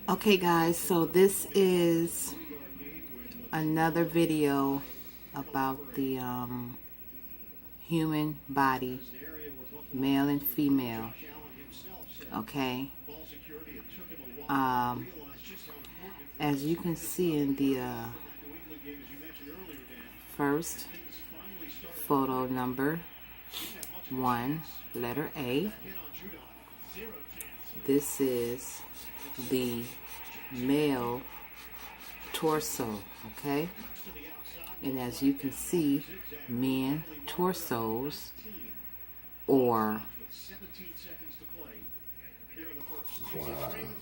Okay guys, so this is another video about the human body, male and female. Okay. Um, as you can see in the first photo, number 1, letter A, this is the male torso, okay? And as you can see, men torsos or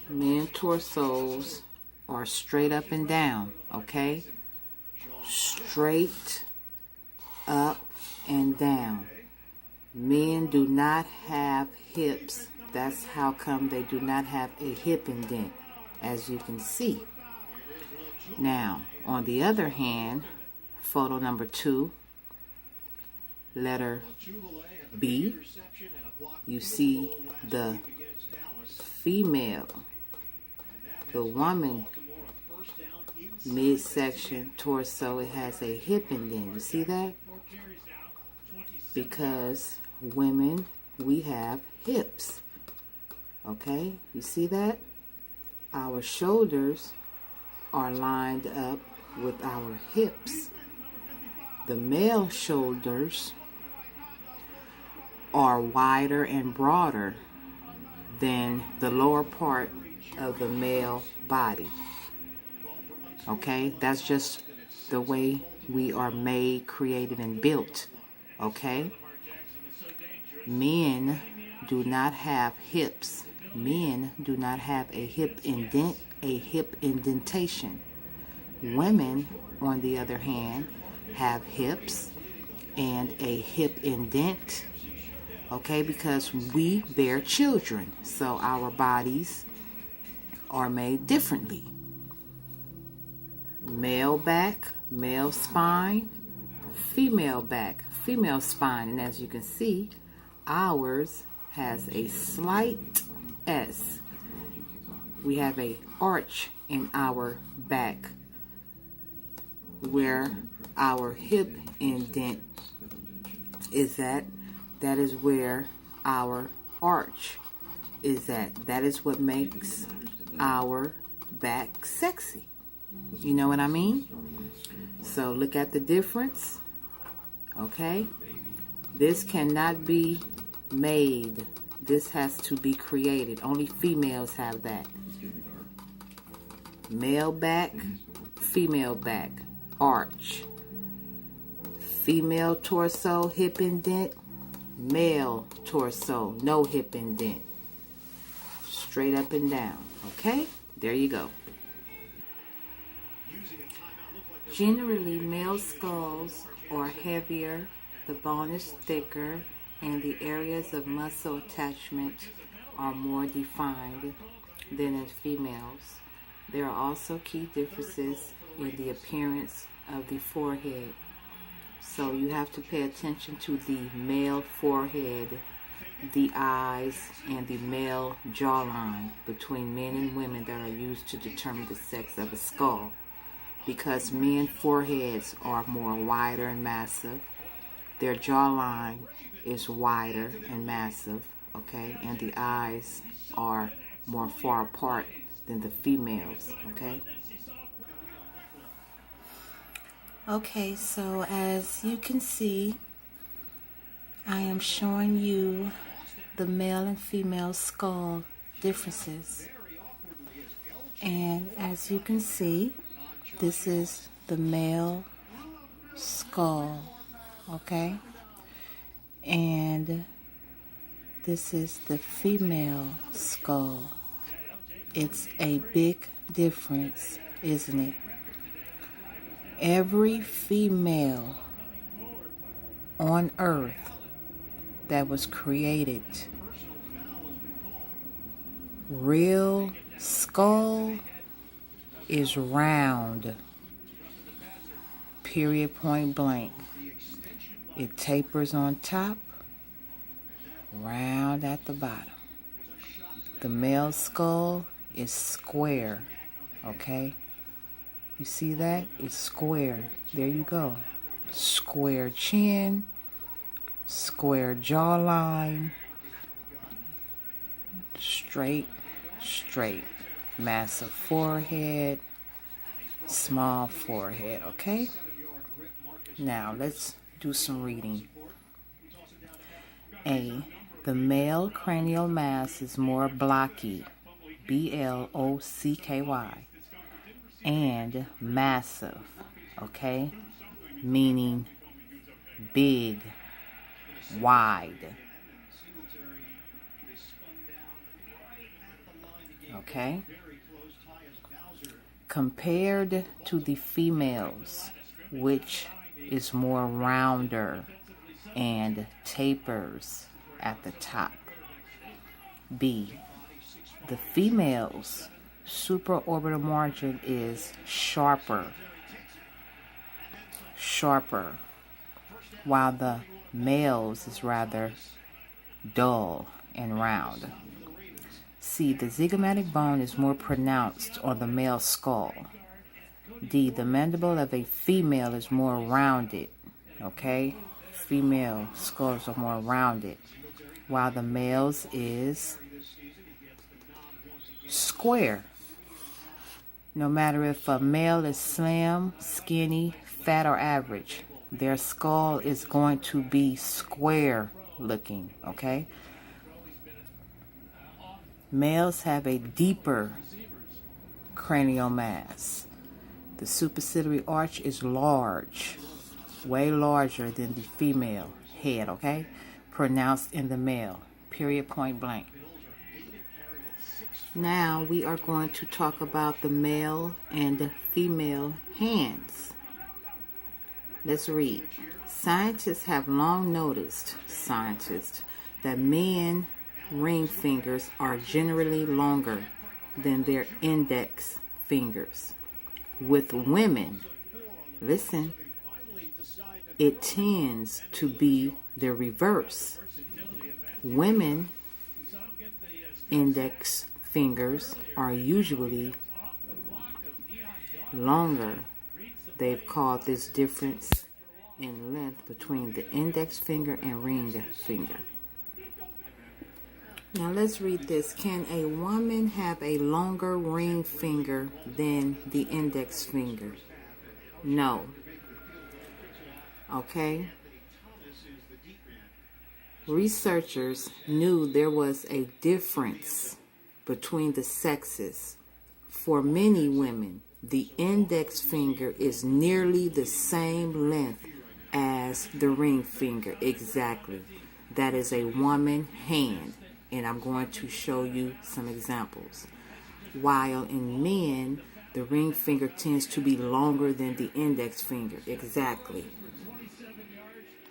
men torsos are straight up and down, okay? Straight up and down. Men do not have hips. That's how come they do not have a hip indent, as you can see. Now, on the other hand, photo number 2, letter B, you see the female, the woman midsection torso. It has a hip indent. You see that? Because women, we have hips. Okay, you see that? Our shoulders are lined up with our hips. The male shoulders are wider and broader than the lower part of the male body. Okay, that's just the way we are made, created, and built. Okay, men do not have hips. Men do not have a hip indent, a hip indentation. Women, on the other hand, have hips and a hip indent, okay, because we bear children, so our bodies are made differently. Male back, male spine, female back, female spine, and as you can see, ours has a slight S. We have a arch in our back where our hip indent is at. That is where our arch is at. That is what makes our back sexy. You know what I mean? So look at the difference. Okay? This cannot be made. This has to be created. Only females have that. Male back, female back, arch. Female torso, hip indent. Male torso, no hip indent. Straight up and down. Okay? There you go. Generally, male skulls are heavier, the bone is thicker, and the areas of muscle attachment are more defined than in females. There are also key differences in the appearance of the forehead. So you have to pay attention to the male forehead, the eyes, and the male jawline between men and women that are used to determine the sex of a skull. Because men's foreheads are more wider and massive, their jawline is wider and massive, okay, and the eyes are more far apart than the females, okay. Okay, so as you can see, I am showing you the male and female skull differences. And as you can see, this is the male skull, okay? And this is the female skull. It's a big difference, isn't it? Every female on earth that was created, real skull is round, period, point blank. It tapers on top, round at the bottom. The male skull is square, okay? You see that? It's square. There you go. Square chin, square jawline, straight, straight. Massive forehead, small forehead, okay? Now, let's do some reading. A. The male cranial mass is more blocky, blocky, and massive, okay? Meaning big, wide. Okay? Compared to the females, which is more rounder and tapers at the top. B. The female's supraorbital margin is sharper, while the male's is rather dull and round. C. The zygomatic bone is more pronounced on the male skull. D. The mandible of a female is more rounded, okay? Female skulls are more rounded, while the male's is square. No matter if a male is slim, skinny, fat, or average, their skull is going to be square looking, okay? Males have a deeper cranial mass. The superciliary arch is large, way larger than the female head, okay? Pronounced in the male, period, point blank. Now we are going to talk about the male and female hands. Let's read. Scientists have long noticed, that men ring fingers are generally longer than their index fingers. With women, listen, it tends to be the reverse. Women index fingers are usually longer. They've called this difference in length between the index finger and ring finger. Now let's read this. Can a woman have a longer ring finger than the index finger? No. Okay? Researchers knew there was a difference between the sexes. For many women, the index finger is nearly the same length as the ring finger. Exactly. That is a woman hand. And I'm going to show you some examples. While in men, the ring finger tends to be longer than the index finger. Exactly.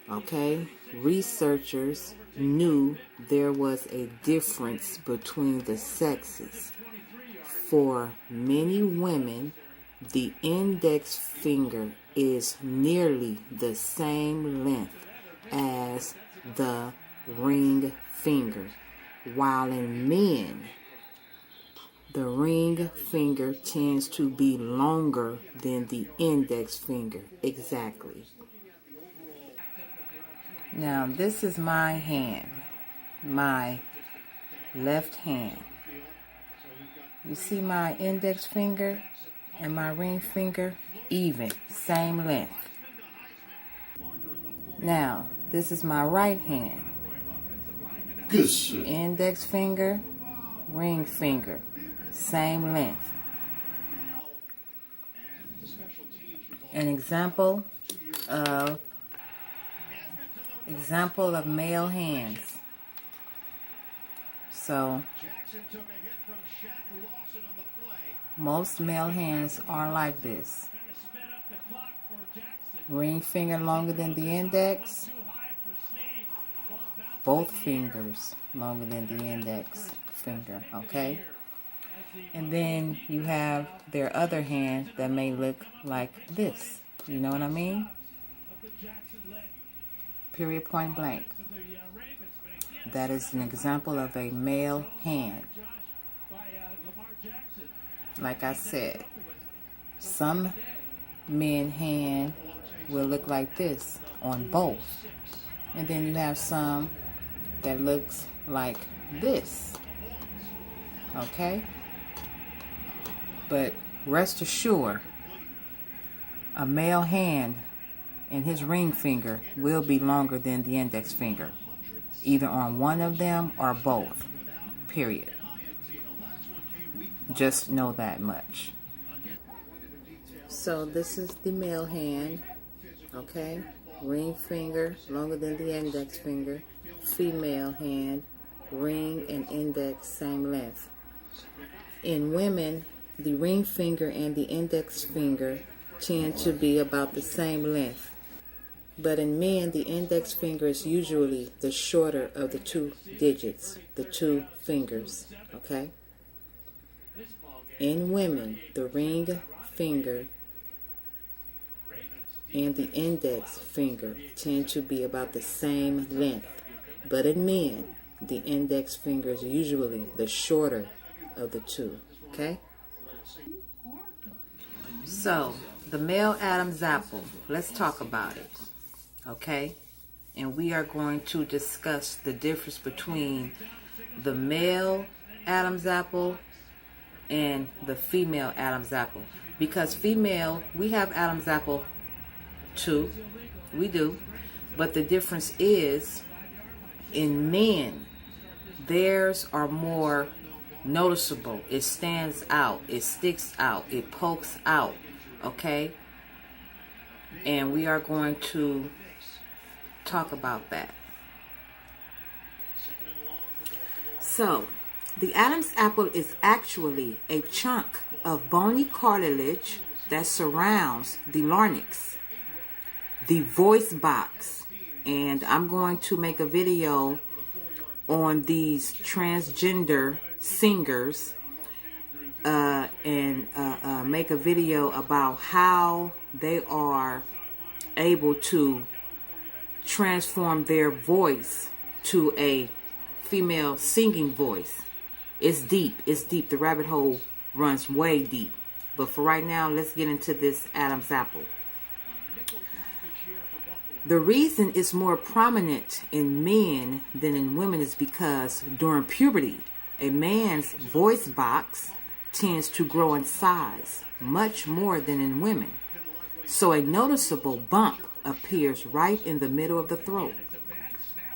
Okay? Researchers knew there was a difference between the sexes. For many women, the index finger is nearly the same length as the ring finger. While in men, the ring finger tends to be longer than the index finger. Exactly. Now, this is my hand, my left hand. You see my index finger and my ring finger? Even, same length. Now, this is my right hand. Index finger, ring finger, same length. An example of male hands. So, most male hands are like this. Ring finger longer than the index. Both fingers longer than the index finger, okay? And then you have their other hand that may look like this. You know what I mean? Period, point blank. That is an example of a male hand. like I said, some men hand will look like this on both. And then you have some that looks like this. Okay? But rest assured, a male hand and his ring finger will be longer than the index finger, either on one of them or both, period. Just know that much. So this is the male hand, okay? Ring finger longer than the index finger. Female hand, ring and index same length. In women, the ring finger and the index finger tend to be about the same length. But in men, the index finger is usually the shorter of the two digits, the two fingers, okay? In women, the ring finger and the index finger tend to be about the same length. But in men, the index finger is usually the shorter of the two, okay? So, the male Adam's apple, let's talk about it, okay? And we are going to discuss the difference between the male Adam's apple and the female Adam's apple. Because female, we have Adam's apple too, we do, but the difference is in men, theirs are more noticeable. It stands out, it sticks out, it pokes out, okay? And we are going to talk about that. So, the Adam's apple is actually a chunk of bony cartilage that surrounds the larynx, the voice box. And I'm going to make a video on these transgender singers and make a video about how they are able to transform their voice to a female singing voice. It's deep. It's deep. The rabbit hole runs way deep. But for right now, let's get into this Adam's apple. The reason it's more prominent in men than in women is because during puberty, a man's voice box tends to grow in size much more than in women. So a noticeable bump appears right in the middle of the throat.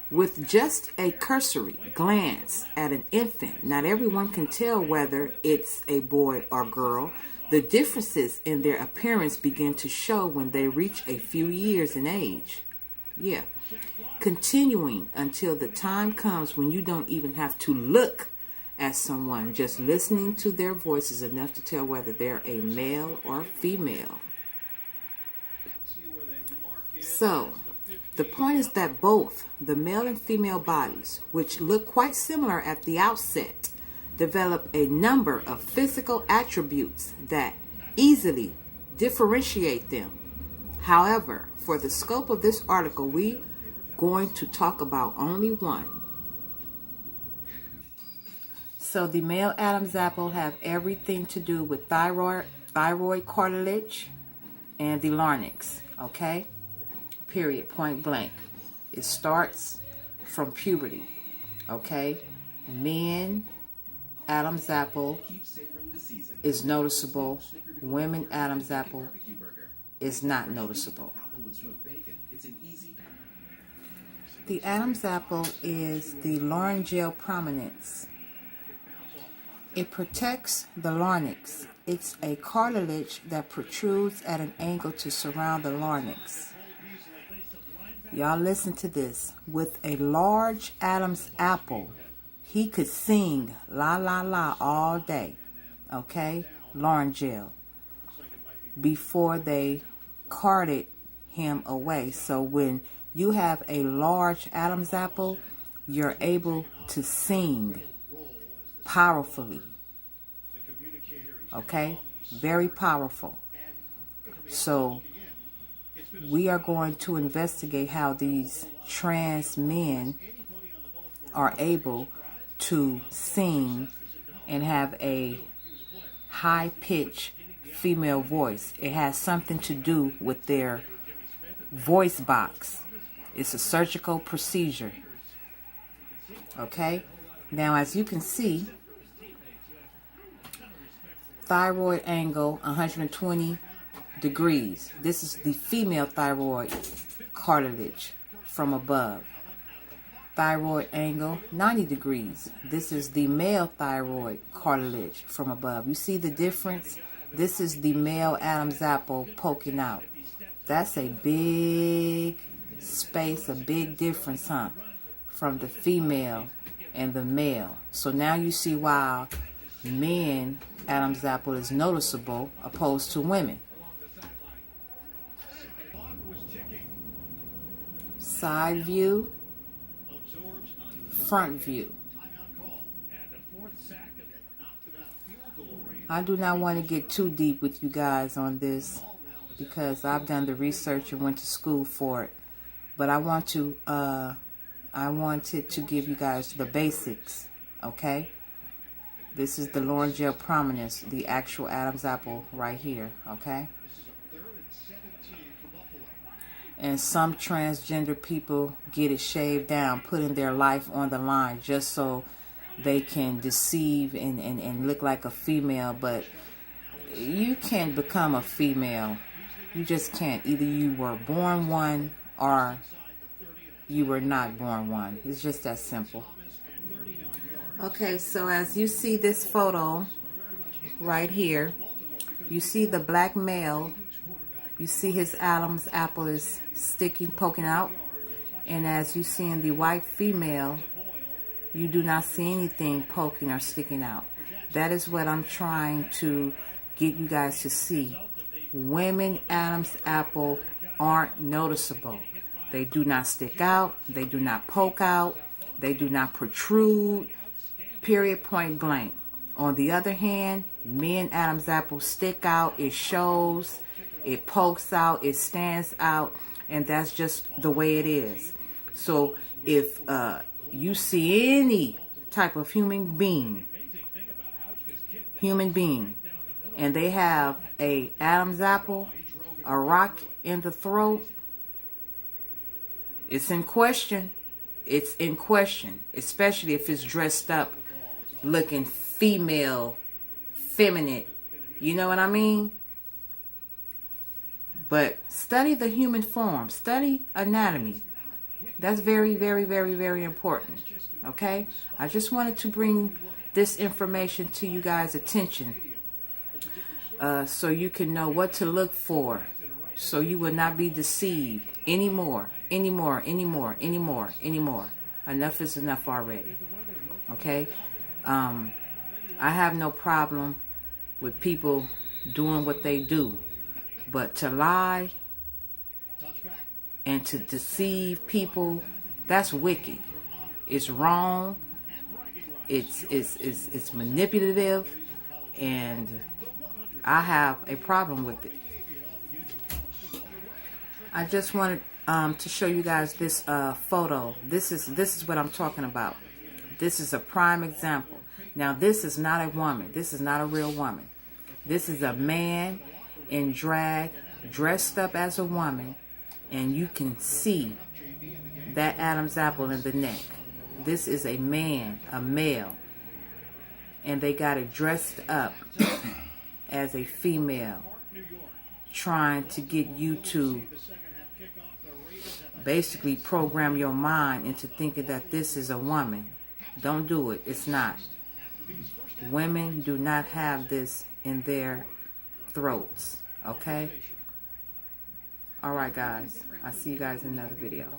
With just a cursory glance at an infant, not everyone can tell whether it's a boy or girl. The differences in their appearance begin to show when they reach a few years in age. Yeah. Continuing until the time comes when you don't even have to look at someone. Just listening to their voice is enough to tell whether they're a male or female. So, the point is that both the male and female bodies, which look quite similar at the outset, develop a number of physical attributes that easily differentiate them. However, for the scope of this article, we're going to talk about only one. So the male Adam's apple have everything to do with thyroid cartilage and the larynx, okay? Period, point blank. It starts from puberty, okay? Men, Adam's apple is noticeable. Women, Adam's apple is not noticeable. The Adam's apple is the laryngeal prominence. It protects the larynx. It's a cartilage that protrudes at an angle to surround the larynx. Y'all listen to this. With a large Adam's apple, he could sing la la la all day. Okay? Laryngeal. Before they carted him away. So when you have a large Adam's apple, you're able to sing powerfully. Okay? Very powerful. So we are going to investigate how these trans men are able to sing and have a high-pitched female voice. It has something to do with their voice box. It's a surgical procedure. Okay? Now, as you can see, thyroid angle 120 degrees. This is the female thyroid cartilage from above. Thyroid angle 90 degrees. This is the male thyroid cartilage from above. You see the difference? This is the male Adam's apple poking out. That's a big space, a big difference, huh? From the female and the male. So now you see why men Adam's apple is noticeable opposed to women. Side view, front view. I do not want to get too deep with you guys on this because I've done the research and went to school for it. But I wanted to give you guys the basics, okay? This is the laryngeal prominence, the actual Adam's apple right here, okay? And some transgender people get it shaved down, putting their life on the line just so they can deceive and look like a female. But you can't become a female. You just can't. Either you were born one or you were not born one. It's just that simple. Okay, so as you see this photo right here, you see the black male. You see his Adam's apple is sticking, poking out. And as you see in the white female, you do not see anything poking or sticking out. That is what I'm trying to get you guys to see. Women Adam's apple aren't noticeable. They do not stick out. They do not poke out. They do not protrude. Period, point blank. On the other hand, men Adam's apple stick out. It shows. It pokes out, it stands out, and that's just the way it is. So if you see any type of human being, and they have a Adam's apple, a rock in the throat, it's in question. It's in question, especially if it's dressed up looking female, feminine. You know what I mean? But study the human form. Study anatomy. That's very, very, very, very important. Okay? I just wanted to bring this information to you guys' attention so you can know what to look for, so you will not be deceived anymore. Enough is enough already. Okay? I have no problem with people doing what they do. But to lie and to deceive people, that's wicked. It's wrong. It's manipulative, and I have a problem with it. I just wanted to show you guys this photo. This is what I'm talking about. This is a prime example. Now, this is not a woman. This is not a real woman. This is a man in drag, dressed up as a woman, and you can see that Adam's apple in the neck. This is a man, a male, and they got it dressed up as a female, trying to get you to basically program your mind into thinking that this is a woman. Don't do it. It's not. Women do not have this in their throats. Okay? Alright, guys. I'll see you guys in another video.